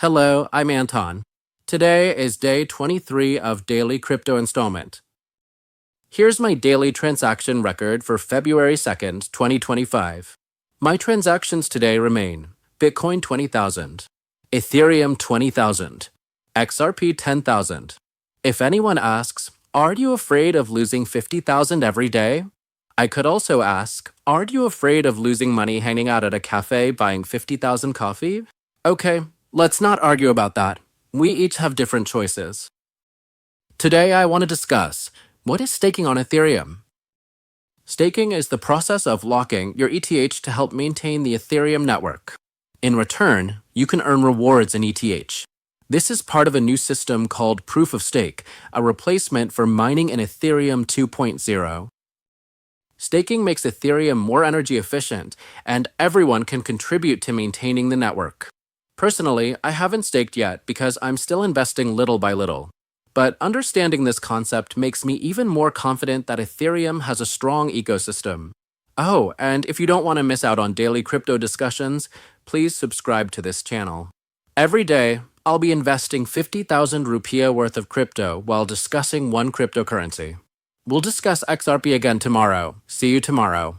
Hello, I'm Anton. Today is day 23 of Daily Crypto Installment. Here's my daily transaction record for February 2nd, 2025. My transactions today remain Bitcoin 20,000, Ethereum 20,000, XRP 10,000. If anyone asks, are you afraid of losing 50,000 every day? I could also ask, are you afraid of losing money hanging out at a cafe buying 50,000 coffee? Okay, let's not argue about that. We each have different choices. Today I want to discuss, what is staking on Ethereum? Staking is the process of locking your ETH to help maintain the Ethereum network. In return, you can earn rewards in ETH. This is part of a new system called Proof of Stake, a replacement for mining in Ethereum 2.0. Staking makes Ethereum more energy efficient, and everyone can contribute to maintaining the network. Personally, I haven't staked yet because I'm still investing little by little. But understanding this concept makes me even more confident that Ethereum has a strong ecosystem. Oh, and if you don't want to miss out on daily crypto discussions, please subscribe to this channel. Every day, I'll be investing 50,000 rupiah worth of crypto while discussing one cryptocurrency. We'll discuss XRP again tomorrow. See you tomorrow.